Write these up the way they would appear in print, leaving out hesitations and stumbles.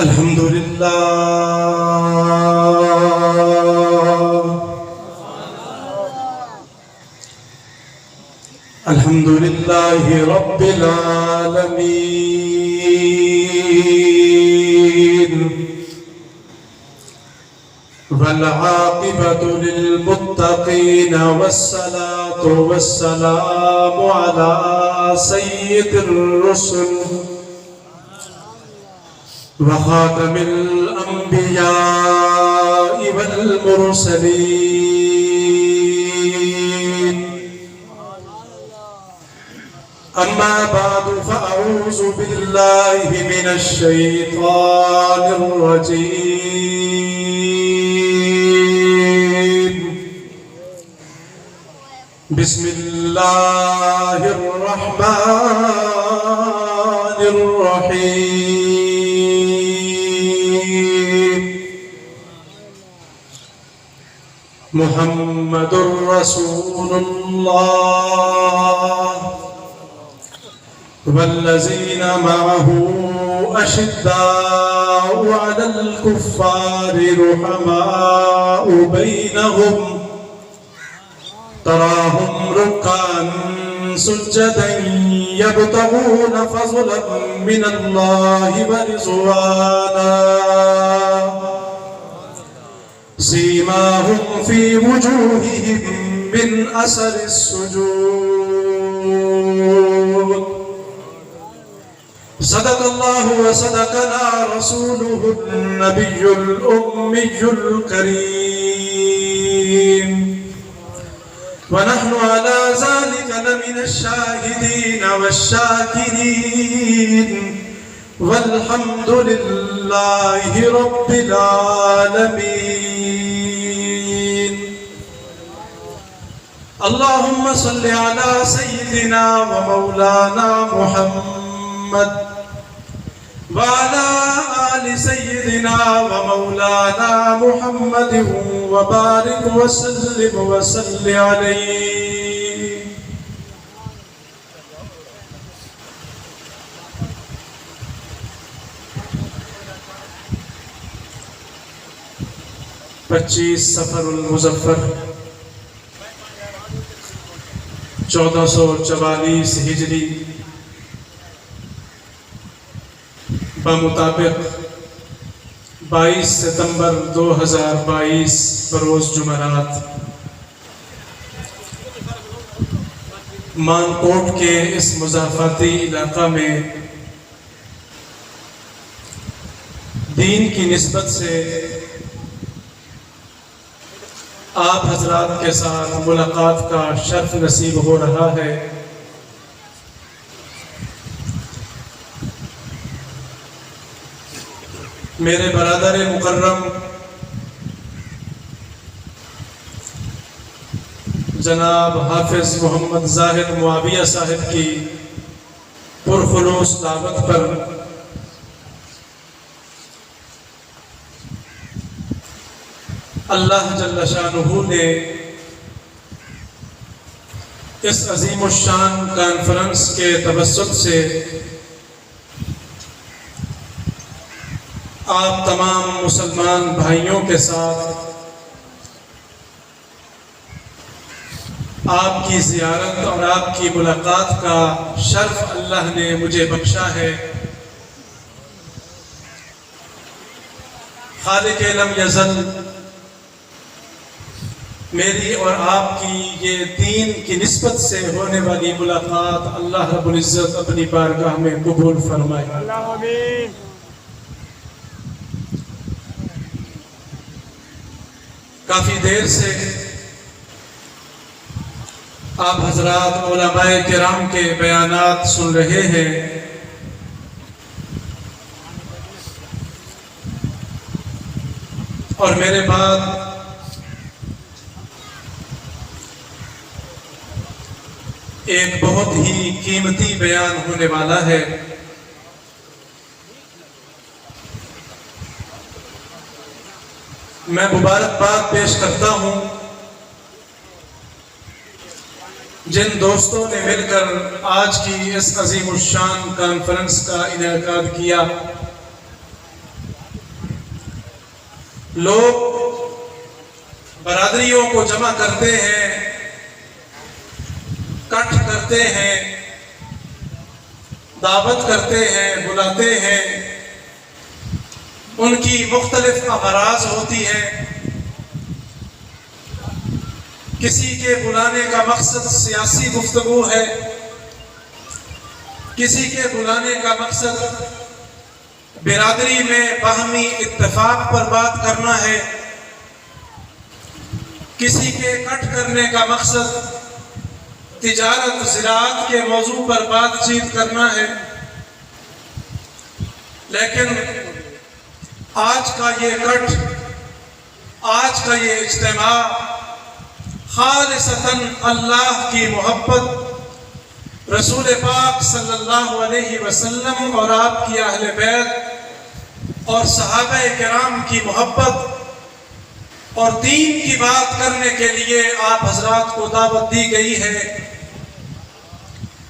الحمدللہ الحمدللہ رب العالمین والعاقبۃ للمتقین والصلاة والسلام علی سید الرسل وخاتم الأنبياء والمرسلين أما بعد فأعوذ بالله من الشيطان الرجيم بسم الله الرحمن الرحيم محمد رسول الله والذين معه أشداء على الكفار رحماء بينهم تراهم ركعا سجدا يبتغون فضلا من الله ورضوانا سيماهم في وجوههم من أثر السجود صدق الله وصدقنا رسوله النبي الأمي الكريم ونحن على ذلك لمن الشاهدين والشاكرين والحمد لله رب العالمين اللهم صل على سيدنا ومولانا محمد وعلى آل سيدنا ومولانا محمد وبارك وسلم وصل عليه پچیس سفر المظفر 1444 ہجری بمطابق 22 ستمبر 2022 بروز جمعرات مانکوٹ کے اس مضافاتی علاقہ میں دین کی نسبت سے آپ حضرات کے ساتھ ملاقات کا شرف نصیب ہو رہا ہے۔ میرے برادر مکرم جناب حافظ محمد زاہد معاویہ صاحب کی پرخلوص دعوت پر اللہ جل شانہ نے اس عظیم الشان کانفرنس کے توسط سے آپ تمام مسلمان بھائیوں کے ساتھ آپ کی زیارت اور آپ کی ملاقات کا شرف اللہ نے مجھے بخشا ہے۔ خالق لم یزل میری اور آپ کی یہ دین کی نسبت سے ہونے والی ملاقات اللہ رب العزت اپنی بارگاہ میں قبول فرمائے۔ آمین۔ کافی دیر سے آپ حضرات علماء کرام کے بیانات سن رہے ہیں۔ اور میرے بعد ایک بہت ہی قیمتی بیان ہونے والا ہے۔ میں مبارکباد پیش کرتا ہوں جن دوستوں نے مل کر آج کی اس عظیم الشان کانفرنس کا انعقاد کیا۔ لوگ برادریوں کو جمع کرتے ہیں، کٹھ کرتے ہیں، دعوت کرتے ہیں، بلاتے ہیں، ان کی مختلف اغراض ہوتی ہیں۔ کسی کے بلانے کا مقصد سیاسی گفتگو ہے، کسی کے بلانے کا مقصد برادری میں باہمی اتفاق پر بات کرنا ہے، کسی کے کٹ کرنے کا مقصد تجارت زراعت کے موضوع پر بات چیت کرنا ہے۔ لیکن آج کا یہ کٹ، آج کا یہ اجتماع خالصتاً اللہ کی محبت، رسول پاک صلی اللہ علیہ وسلم اور آپ کی اہل بیت اور صحابہ کرام کی محبت اور دین کی بات کرنے کے لیے آپ حضرات کو دعوت دی گئی ہے۔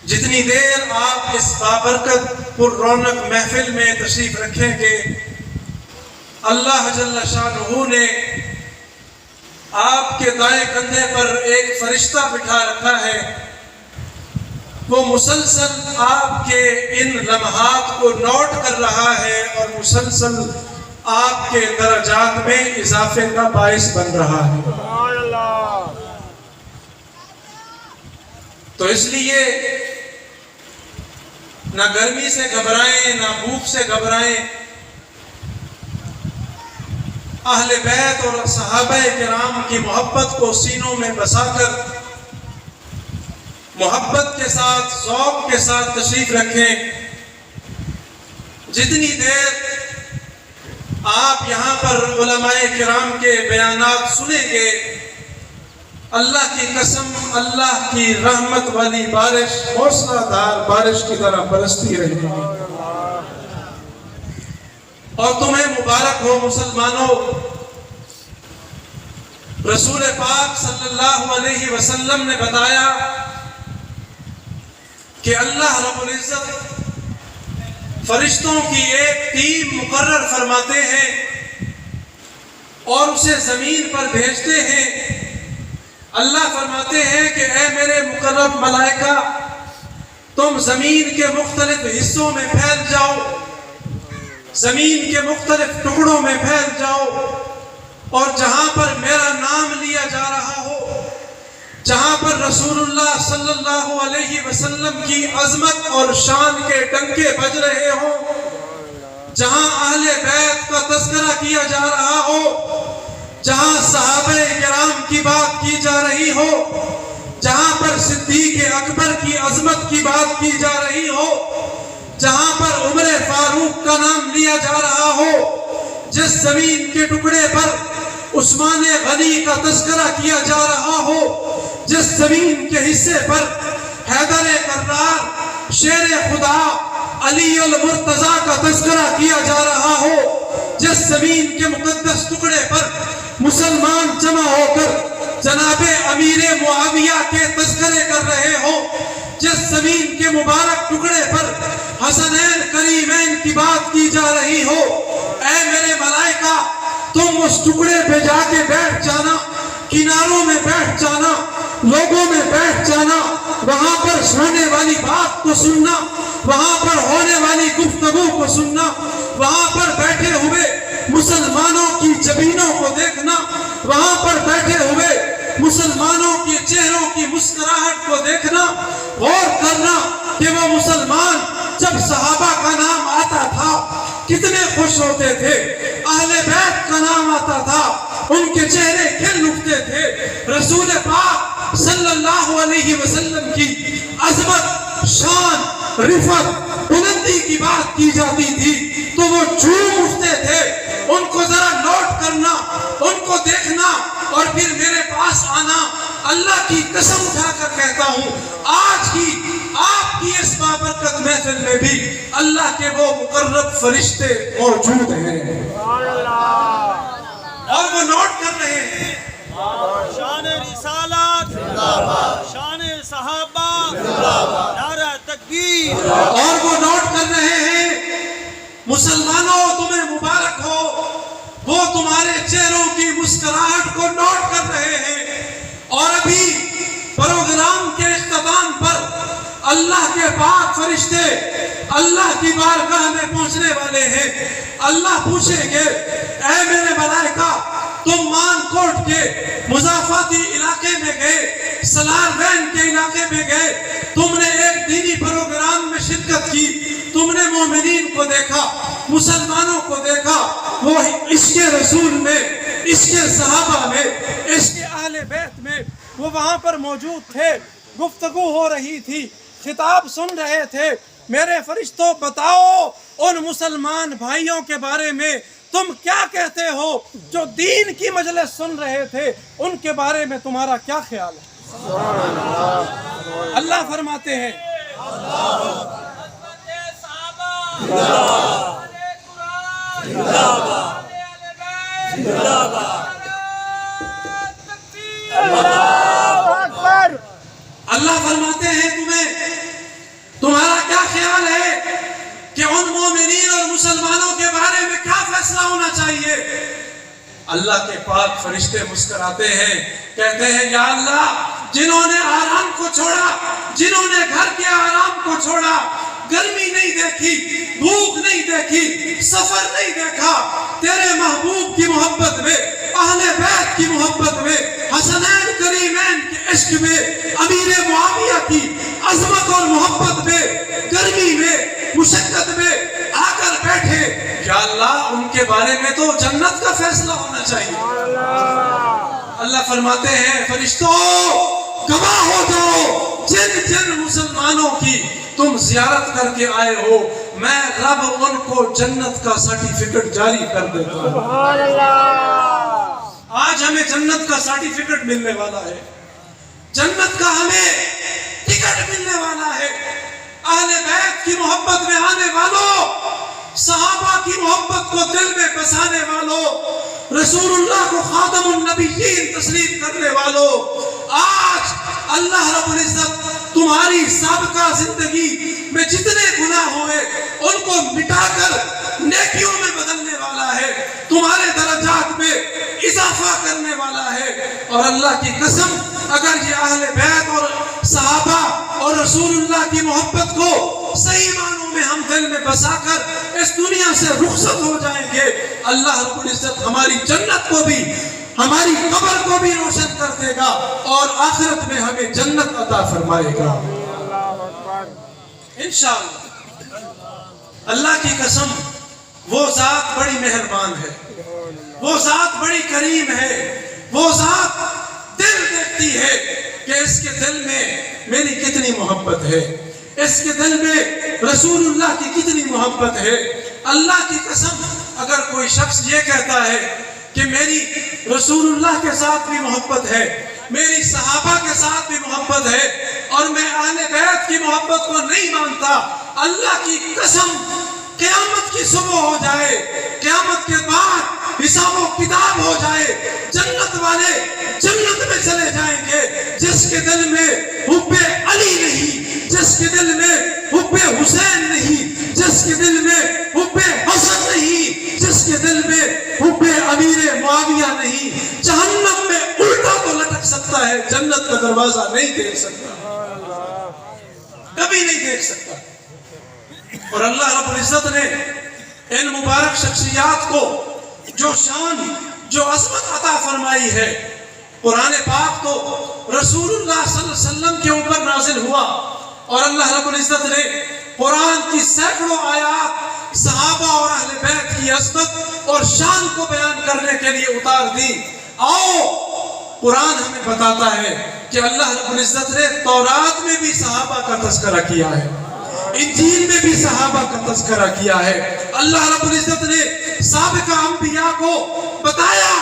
جتنی دیر آپ اس بابرکت پر رونق محفل میں تشریف رکھیں گے، اللہ جل شانہ نے آپ کے دائیں کندھے پر ایک فرشتہ بٹھا رکھا ہے، وہ مسلسل آپ کے ان لمحات کو نوٹ کر رہا ہے اور مسلسل آپ کے درجات میں اضافے کا باعث بن رہا ہے۔ تو اس لیے نہ گرمی سے گھبرائیں، نہ بھوک سے گھبرائیں۔ اہل بیت اور صحابہ کرام کی محبت کو سینوں میں بسا کر محبت کے ساتھ، ذوق کے ساتھ تشریف رکھیں۔ جتنی دیر آپ یہاں پر علماء کرام کے بیانات سنیں گے، اللہ کی قسم اللہ کی رحمت والی بارش، موسلا دھار بارش کی طرح برستی رہے گی۔ اور تمہیں مبارک ہو مسلمانوں، رسول پاک صلی اللہ علیہ وسلم نے بتایا کہ اللہ رب العزت فرشتوں کی ایک ٹیم مقرر فرماتے ہیں اور اسے زمین پر بھیجتے ہیں۔ اللہ فرماتے ہیں کہ اے میرے مقرب ملائکہ، تم زمین کے مختلف حصوں میں پھیل جاؤ، زمین کے مختلف ٹکڑوں میں پھیل جاؤ، اور جہاں پر میرا نام لیا جا رہا ہو، جہاں پر رسول اللہ صلی اللہ علیہ وسلم کی عظمت اور شان کے ڈنکے بج رہے ہوں، جہاں اہل بیت کا تذکرہ کیا جا رہا ہو، جہاں صحابہ کرام کی بات کی جا رہی ہو، جہاں پر صدیق اکبر کی عظمت کی بات کی جا رہی ہو، جہاں پر عمر فاروق کا نام لیا جا رہا ہو، جس زمین کے ٹکڑے پر عثمان غنی کا تذکرہ کیا جا رہا ہو، جس زمین کے حصے پر حیدر کرار، شیر خدا، علی المرتضیٰ کا تذکرہ کیا جا رہا ہو، جس زمین کے مقدس ٹکڑے پر مسلمان جمع ہو کر جناب امیر معاویہ کے تذکرے کر رہے ہو، جس زمین کے مبارک ٹکڑے پر حسنین کریمین کی بات کی جا رہی ہو، اے میرے ملائکہ، تم اس ٹکڑے پہ جا کے بیٹھ جانا، کناروں میں بیٹھ جانا، لوگوں میں بیٹھ جانا، وہاں پر ہونے والی بات کو سننا، وہاں پر ہونے والی گفتگو کو سننا، وہاں پر بیٹھے ہوئے مسلمانوں کی جبینوں کو دیکھنا، وہاں پر بیٹھے ہوئے مسلمانوں کے چہروں کی مسکراہٹ کو دیکھنا، غور کرنا کہ وہ مسلمان جب صحابہ کا نام آتا تھا کتنے خوش ہوتے تھے، اہل بیت کا نام آتا تھا ان کے چہرے کھل اٹھتے تھے، رسول پاک صلی اللہ علیہ وسلم کی عظمت، شان، رفعت، بلندی کی بات کی جاتی تھی تو وہ جھوم اٹھتے تھے۔ ان کو ذرا نوٹ کرنا، ان کو دیکھنا اور پھر میرے پاس آنا۔ اللہ کی قسم اٹھا کر کہتا ہوں، آج کی آپ کی اس بابرکت محفل میں بھی اللہ کے وہ مقرب فرشتے موجود ہیں اور وہ نوٹ کر رہے ہیں۔ شان رسالت، شان صحابہ، نعرہ تکبیر، اور وہ نوٹ کر رہے ہیں۔ مسلمانوں تمہیں مبارک ہو، وہ تمہارے چہرے اللہ کے پاک فرشتے اللہ کی بارگاہ میں پہنچنے والے ہیں۔ اللہ پوچھیں گے اے میرے ملائکہ، تم مان کوٹ کے مضافاتی علاقے میں گئے، سلار کے علاقے میں گئے، تم نے ایک دینی پروگرام میں شرکت کی، تم نے مومنین کو دیکھا، مسلمانوں کو دیکھا، وہ عشق رسول میں، عشق صحابہ میں، عشق اہل بیت میں وہ وہاں پر موجود تھے، گفتگو ہو رہی تھی، خطاب سن رہے تھے۔ میرے فرشتوں بتاؤ ان مسلمان بھائیوں کے بارے میں تم کیا کہتے ہو جو دین کی مجلس سن رہے تھے، ان کے بارے میں تمہارا کیا خیال ہے؟ اللہ فرماتے ہیں اللہ فرماتے ہیں تمہارا کیا خیال ہے کہ ان مومنین اور مسلمانوں کے بارے میں کیا فیصلہ ہونا چاہیے؟ اللہ کے پاک فرشتے مسکراتے ہیں، کہتے ہیں یا اللہ، جنہوں نے آرام کو چھوڑا، جنہوں نے گھر کے آرام کو چھوڑا، گرمی نہیں دیکھی، بھوک نہیں دیکھی، سفر نہیں دیکھا، تیرے محبوب کی محبت میں، اہل بیت کی محبت میں، حسنین کریمین کے عشق میں، امیر معاویہ کی عظمت اور محبت میں، گرمی میں، مشقت میں آ کر بیٹھے، یا اللہ ان کے بارے میں تو جنت کا فیصلہ ہونا چاہیے۔ اللہ فرماتے ہیں فرشتوں گواہ ہو جاؤ، جن جن مسلمانوں کی تم زیارت کر کے آئے ہو، میں رب ان کو جنت کا سرٹیفکیٹ جاری کر دیتا ہوں۔ آج ہمیں جنت کا سرٹیفکیٹ ملنے والا ہے، جنت کا ہمیں ٹکٹ ملنے والا ہے۔ اہل بیت کی محبت میں آنے والوں، صحابہ کی محبت کو دل میں بسانے والوں، رسول اللہ کو خاتم النبیین تسلیم کرنے والوں، آج اللہ رب العزت تمہاری سابقہ زندگی میں جتنے گناہ ہوئے ان کو مٹا کر نیکیوں میں بدلنے والا ہے، تمہارے درجات میں اضافہ کرنے والا ہے۔ اور اللہ کی قسم، اگر یہ اہل بیت اور صحابہ اور رسول اللہ کی محبت کو صحیح معنوں میں ہم دل میں بسا کر اس دنیا سے رخصت ہو جائیں گے، اللہ رب العزت ہماری جنت کو بھی، ہماری قبر کو بھی روشن کر دے گا اور آخرت میں ہمیں جنت عطا فرمائے گا انشاءاللہ۔ اللہ کی قسم، وہ ذات بڑی مہربان ہے، وہ ذات بڑی کریم ہے، وہ ذات دل دیکھتی ہے کہ اس کے دل میں میری کتنی محبت ہے، اس کے دل میں رسول اللہ کی کتنی محبت ہے۔ اللہ کی قسم، اگر کوئی شخص یہ کہتا ہے کہ میری رسول اللہ کے ساتھ بھی محبت ہے، میری صحابہ کے ساتھ بھی محبت ہے، اور میں اہل بیت کی محبت کو نہیں مانتا، اللہ کی قسم قیامت کی صبح ہو جائے، قیامت کے بعد حساب و کتاب ہو جائے، جنت والے جنت میں چلے جائیں گے، جس کے دل میں حب علی نہیں، جس کے دل میں حب حسین نہیں، جس کے دل میں حب حسن نہیں، جس کے دل میں حب امیر معاویہ نہیں، جہنم میں الٹا تو لٹک سکتا ہے، جنت کا دروازہ نہیں دیکھ سکتا، کبھی نہیں دیکھ سکتا۔ اور اللہ رب العزت نے ان مبارک شخصیات کو جو شان، جو عظمت عطا فرمائی ہے، قرآن پاک تو رسول اللہ صلی اللہ علیہ وسلم کے اوپر نازل ہوا، اور اللہ رب العزت نے قرآن کی سینکڑوں آیات صحابہ اور اہل بیت کی عظمت اور شان کو بیان کرنے کے لیے اتار دی۔ آؤ، قرآن ہمیں بتاتا ہے کہ اللہ رب العزت نے تورات میں بھی صحابہ کا تذکرہ کیا ہے، انجیل میں بھی صحابہ کا تذکرہ کیا ہے۔ اللہ رب العزت نے سابقہ انبیاء کو بتایا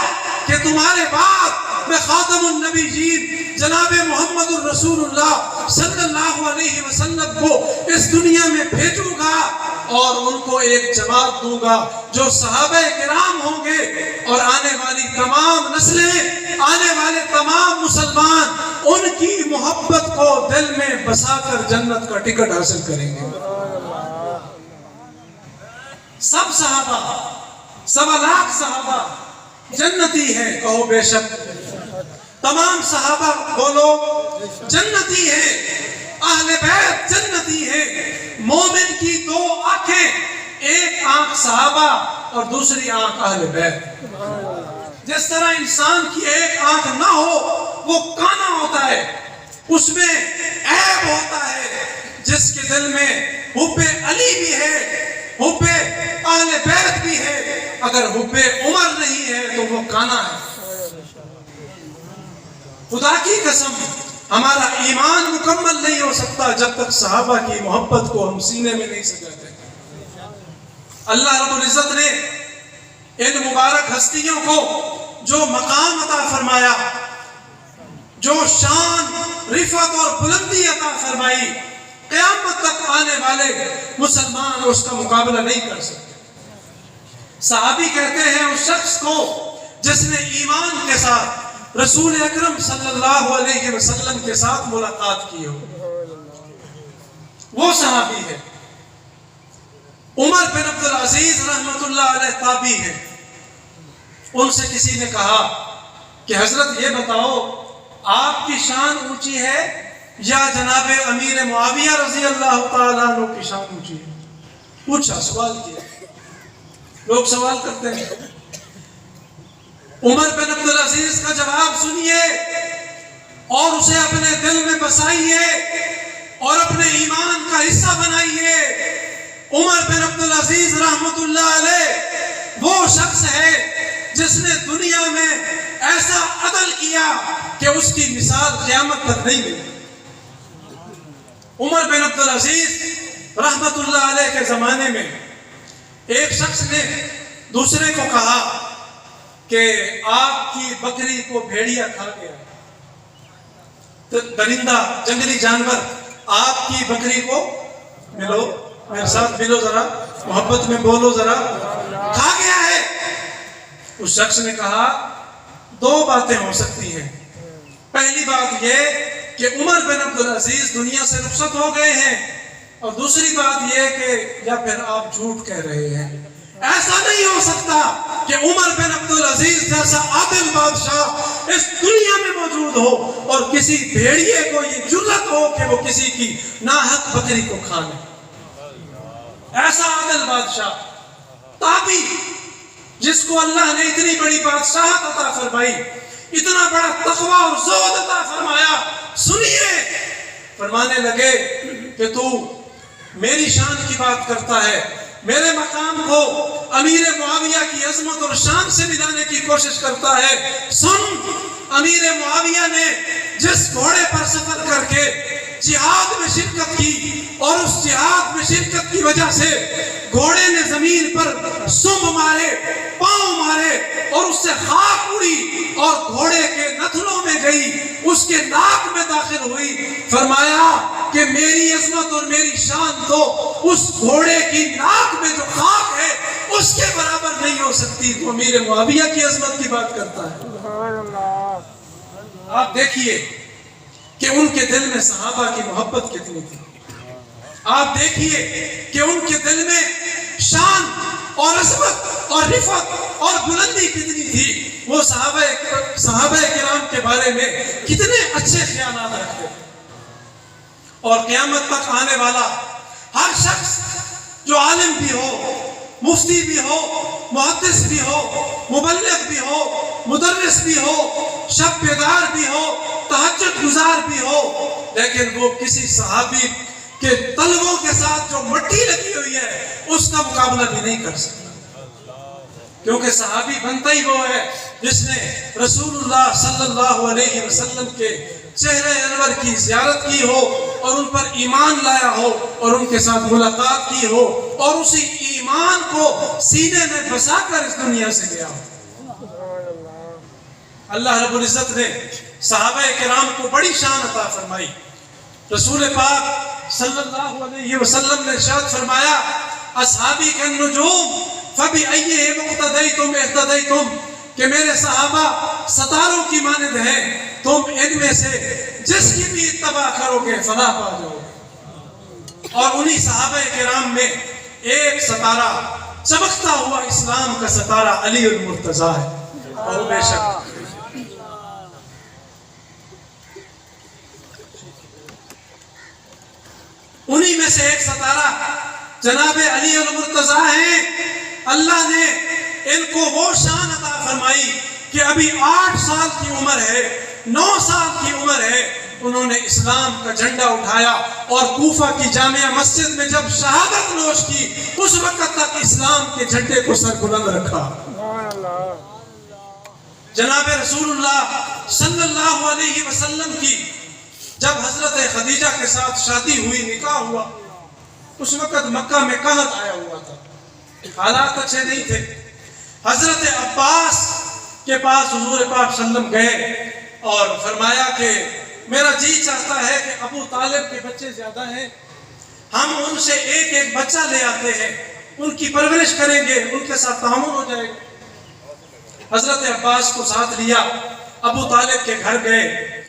کہ تمہارے بعد میں خاتم النبیین جناب محمد الرسول اللہ صلی اللہ علیہ وسلم کو اس دنیا میں بھیجوں گا، اور ان کو ایک جماعت دوں گا جو صحابہ کرام ہوں گے، اور آنے والی تمام نسلیں، آنے والے تمام مسلمان ان کی محبت کو دل میں بسا کر جنت کا ٹکٹ حاصل کریں گے۔ سب صحابہ، 1.25 لاکھ صحابہ جنتی ہیں، کہو بے شک۔ تمام صحابہ بولو جنتی ہیں، اہل بیت جنتی ہیں۔ مومن کی دو آنکھیں، ایک آنکھ صحابہ اور دوسری آنکھ اہل بیت۔ جس طرح انسان کی ایک آنکھ نہ ہو وہ کانا ہوتا ہے، اس میں عیب ہوتا ہے، جس کے دل میں حب علی بھی ہے، حب اہل بیت بھی ہے، اگر حب عمر نہیں ہے تو وہ کانا ہے۔ خدا کی قسم ہمارا ایمان مکمل نہیں ہو سکتا جب تک صحابہ کی محبت کو ہم سینے میں نہیں سجاتے۔ اللہ رب العزت نے ان مبارک ہستیوں کو جو مقام عطا فرمایا، جو شان، رفعت اور بلندی عطا فرمائی، قیامت تک آنے والے مسلمان اس کا مقابلہ نہیں کر سکتے۔ صحابی کہتے ہیں اس شخص کو جس نے ایمان کے ساتھ رسول اکرم صلی اللہ علیہ وسلم کے ساتھ ملاقات کی ہو، وہ صحابی ہے۔ عمر بن عبدالعزیز رحمۃ اللہ علیہ تابعی ہیں۔ ان سے کسی نے کہا کہ حضرت یہ بتاؤ آپ کی شان اونچی ہے یا جناب امیر معاویہ رضی اللہ تعالیٰ عنہ کی شان اونچی ہے؟ پوچھا، سوال کیا۔ لوگ سوال کرتے ہیں۔ عمر بن عبدالعزیز کا جواب سنیے اور اسے اپنے دل میں بسائیے اور اپنے ایمان کا حصہ بنائیے۔ عمر بن عبدالعزیز رحمت اللہ علیہ وہ شخص ہے جس نے دنیا میں ایسا عدل کیا کہ اس کی مثال قیامت تک نہیں ملی۔ عمر بن عبدالعزیز رحمت اللہ علیہ کے زمانے میں ایک شخص نے دوسرے کو کہا کہ آپ کی بکری کو بھیڑیا کھا گیا، درندہ جنگلی جانور آپ کی بکری کو، ملو میرے ساتھ، ملو ذرا، محبت میں بولو ذرا، کھا گیا ہے۔ اس شخص نے کہا دو باتیں ہو سکتی ہیں، پہلی بات یہ کہ عمر بن عبدالعزیز دنیا سے رخصت ہو گئے ہیں، اور دوسری بات یہ کہ یا پھر آپ جھوٹ کہہ رہے ہیں۔ ایسا نہیں ہو سکتا کہ عمر بن عبدالعزیز جیسا عادل بادشاہ اس دنیا میں موجود ہو اور کسی بھیڑیے کو یہ جرأت ہو کہ وہ کسی کی ناحق بکری کو کھا لے۔ ایسا عادل بادشاہ، تابعی، جس کو اللہ نے اتنی بڑی بادشاہت عطا فرمائی، اتنا بڑا تقوی اور زہد عطا فرمایا، سنیے، فرمانے لگے کہ تو میری شان کی بات کرتا ہے، میرے مقام کو امیر معاویہ کی عظمت اور شان سے ملانے کی کوشش کرتا ہے۔ سن، امیر معاویہ نے جس گھوڑے پر سفر کر کے جہاد میں شرکت کی اور اس جہاد میں شرکت کی وجہ سے گھوڑے نے زمین پر سم مارے، پاؤں مارے اور اس سے خاک اڑی اور گھوڑے کے نتنوں میں گئی، اس کے ناک میں داخل ہوئی، فرمایا کہ میری عظمت اور میری شان تو اس گھوڑے کی ناک میں جو خاک ہے اس کے برابر نہیں ہو سکتی۔ تو امیر معاویہ کی عظمت کی بات کرتا ہے۔ آپ دیکھیے کہ ان کے دل میں صحابہ کی محبت کتنی تھی، آپ دیکھیے کہ ان کے دل میں شان اور عظمت اور رفعت اور بلندی کتنی تھی۔ وہ صحابہ کرام کے بارے میں کتنے اچھے خیالات رکھتے تھے، اور قیامت تک آنے والا ہر شخص جو عالم بھی ہو، مفتی بھی ہو، محدث بھی ہو، مبلغ بھی ہو، مدرس بھی ہو، شب بیدار بھی ہو، تہجد گزار بھی ہو، لیکن وہ کسی صحابی کے طلبوں کے ساتھ جو مٹی لگی ہوئی ہے اس کا مقابلہ بھی نہیں کر سکتا، کیونکہ صحابی بنتا ہی وہ ہے جس نے رسول اللہ صلی اللہ علیہ وسلم کے چہرہ انور کی زیارت کی ہو اور ان پر ایمان لایا ہو اور ان کے ساتھ ملاقات کی ہو اور اسی ایمان کو سینے میں بسا کر اس دنیا سے گیا ہو۔ اللہ رب العزت نے صحابہ کرام کو بڑی شان عطا فرمائی۔ رسول پاک صلی اللہ علیہ وسلم نے ارشاد فرمایا، اصحابی کالنجوم فبأیہم اقتدیتم اہتدیتم، کہ میرے صحابہ ستاروں کی مانند ہیں، تم ان میں سے جس کی بھی اتباع کرو گے فلاح پا جاؤ گے۔ اور انہی صحابہ کرام میں ایک ستارہ، چمکتا ہوا اسلام کا ستارہ علی المرتضیٰ ہے، اور بے شک سے ایک ستارہ جناب علی المرتضیٰ ہیں، اللہ نے ان کو وہ شان عطا فرمائی کہ ابھی 8 سال کی عمر ہے، 9 سال کی عمر ہے، انہوں نے اسلام کا جھنڈا اٹھایا اور کوفہ کی جامعہ مسجد میں جب شہادت نوش کی، اس وقت تک اسلام کے جھنڈے کو سر بلند رکھا۔ جناب رسول اللہ صلی اللہ علیہ وسلم کی جب حضرت خدیجہ کے ساتھ شادی ہوئی، نکاح ہوا، اس وقت مکہ میں قحط آیا ہوا تھا، حالات اچھے نہیں تھے۔ حضرت عباس کے پاس حضور پاک صلی اللہ علیہ وسلم گئے اور فرمایا کہ میرا جی چاہتا ہے کہ ابو طالب کے بچے زیادہ ہیں، ہم ان سے ایک ایک بچہ لے آتے ہیں، ان کی پرورش کریں گے، ان کے ساتھ تعاون ہو جائے گا۔ حضرت عباس کو ساتھ لیا، ابو طالب کے گھر گئے،